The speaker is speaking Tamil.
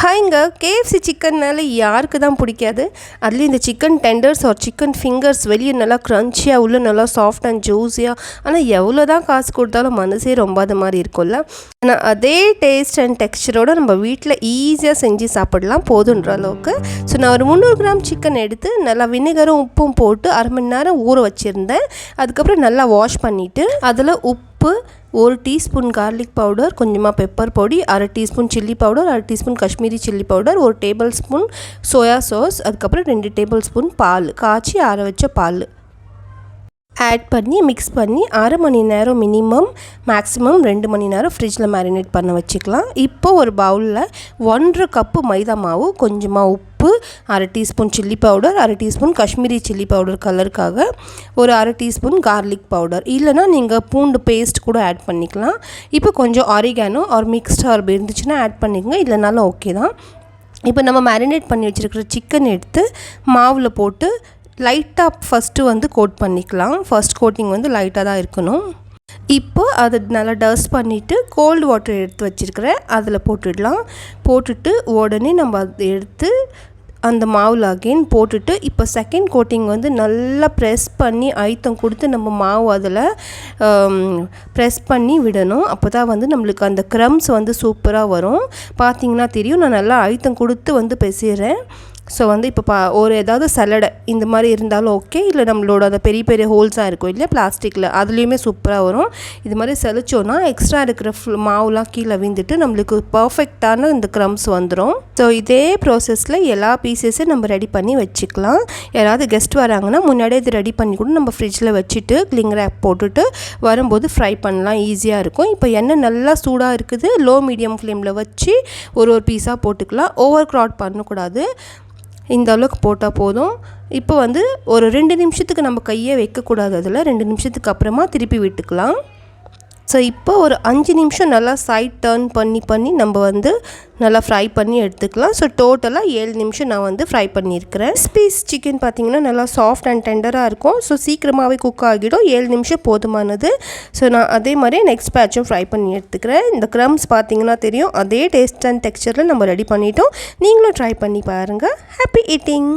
ஹாய்ங்க, கேஎஃப்சி சிக்கன்னால யாருக்கு தான் பிடிக்காது. அதுலேயும் இந்த chicken tenders or chicken fingers வெளியே நல்லா க்ரன்ச்சியாக உள்ள நல்லா சாஃப்ட் அண்ட் ஜூஸியாக. ஆனால் எவ்வளோ தான் காசு கொடுத்தாலும் மனசே ரொம்ப அது மாதிரி இருக்கும்ல. ஆனால் அதே டேஸ்ட் அண்ட் டெக்ஸ்சரோடு நம்ம வீட்டில் ஈஸியாக செஞ்சு சாப்பிடலாம் போதுன்ற அளவுக்கு. ஸோ நான் ஒரு 300 கிராம் சிக்கன் எடுத்து நல்லா வினிகரும் உப்பும் போட்டு அரை மணி நேரம் ஊற வச்சுருந்தேன். அதுக்கப்புறம் நல்லா வாஷ் பண்ணிவிட்டு அதில் உப்பு, 1 டீஸ்பூன் கார்லிக் பவுடர், கொஞ்சமாக பெப்பர் பொடி, அரை டீஸ்பூன் சில்லி பவுடர், அரை teaspoon Kashmiri chilli powder, 1 table spoon soya sauce, அதுக்கப்புறம் 2 டேபிள் ஸ்பூன் பால், காய்ச்சி ஆற வச்ச பால் ஆட் பண்ணி மிக்ஸ் பண்ணி அரை மணி நேரம் மினிமம், மேக்ஸிமம் 2 மணி நேரம் ஃப்ரிட்ஜில் மேரினேட் பண்ண வச்சுக்கலாம். இப்போ ஒரு பவுலில் 1.5 கப்பு மைதா மாவு, கொஞ்சமாக உப்பு, அரை டீஸ்பூன் சில்லி பவுடர், அரை டீஸ்பூன் காஷ்மீரி சில்லி பவுடர் கலருக்காக, ஒரு அரை டீஸ்பூன் கார்லிக் பவுடர், இல்லைனா நீங்கள் பூண்டு பேஸ்ட் கூட ஆட் பண்ணிக்கலாம். இப்போ கொஞ்சம் ஆரிகானோ ஆர் மிக்ஸ்ட் ஹர்ப் இருந்துச்சுன்னா ஆட் பண்ணிக்கோங்க, இல்லைனாலும் ஓகே தான். இப்போ நம்ம மேரினேட் பண்ணி வச்சுருக்கிற சிக்கன் எடுத்து மாவில் போட்டு லைட்டாக ஃபஸ்ட்டு கோட் பண்ணிக்கலாம். ஃபஸ்ட் கோட்டிங் லைட்டாக தான் இருக்கணும். இப்போ அதை நல்லா டஸ்ட் பண்ணிவிட்டு கோல்டு வாட்டர் எடுத்து வச்சுருக்கிறேன், அதில் போட்டுடலாம். போட்டுட்டு உடனே நம்ம அதை எடுத்து அந்த மாவில் அகெயின் போட்டுட்டு இப்போ செகண்ட் கோட்டிங் நல்லா ப்ரெஸ் பண்ணி அழுத்தம் கொடுத்து நம்ம மாவு அதில் ப்ரெஸ் பண்ணி விடணும். அப்போ தான் நம்மளுக்கு அந்த க்ரம்ஸ் சூப்பராக வரும். பார்த்திங்கன்னா தெரியும், நான் நல்லா அழுத்தம் கொடுத்து பிசைகிறேன். ஸோ இப்போ ஒரு ஏதாவது சலடை இந்த மாதிரி இருந்தாலும் ஓகே, இல்லை நம்மளோட அந்த பெரிய பெரிய ஹோல்ஸாக இருக்கும் இல்லையா பிளாஸ்டிக்கில், அதுலேயுமே சூப்பராக வரும். இது மாதிரி செலிச்சோன்னா எக்ஸ்ட்ரா இருக்கிற மாவுலாம் கீழே விழுந்துட்டு நம்மளுக்கு பர்ஃபெக்டான இந்த க்ரம்ஸ் வந்துடும். ஸோ இதே ப்ராசஸில் எல்லா பீசஸையும் நம்ம ரெடி பண்ணி வச்சுக்கலாம். யாராவது கெஸ்ட் வராங்கன்னா முன்னாடியே இது ரெடி பண்ணி கூட நம்ம ஃப்ரிட்ஜில் வச்சுட்டு கிளிங் ரேப் போட்டுட்டு வரும்போது ஃப்ரை பண்ணலாம், ஈஸியாக இருக்கும். இப்போ எண்ணெய் நல்லா சூடாக இருக்குது, லோ மீடியம் ஃப்ளேமில் வச்சு ஒரு பீஸாக போட்டுக்கலாம். ஓவர் க்ராட் பண்ணக்கூடாது, இந்த அளவுக்கு போட்டால் போதும். இப்போ ஒரு 2 நிமிஷத்துக்கு நம்ம கையை வைக்கக்கூடாது, அதில் 2 நிமிஷத்துக்கு அப்புறமா திருப்பி விட்டுக்கலாம். ஸோ இப்போ ஒரு 5 நிமிஷம் நல்லா சைட் டர்ன் பண்ணி நம்ம நல்லா ஃப்ரை பண்ணி எடுத்துக்கலாம். ஸோ டோட்டலாக 7 நிமிஷம் நான் ஃப்ரை பண்ணியிருக்கிறேன். பீஸ் சிக்கன் பார்த்திங்கன்னா நல்லா சாஃப்ட் அண்ட் டெண்டராக இருக்கும். ஸோ சீக்கிரமாகவே குக் ஆகிடும், 7 நிமிஷம் போதுமானது. ஸோ நான் அதே மாதிரி நெக்ஸ்ட் பேட்சும் ஃப்ரை பண்ணி எடுத்துக்கிறேன். இந்த க்ரம்ஸ் பார்த்திங்கன்னா தெரியும், அதே டேஸ்ட் அண்ட் டெக்ஸ்சரில் நம்ம ரெடி பண்ணிட்டோம். நீங்களும் ட்ரை பண்ணி பாருங்கள். Happy eating.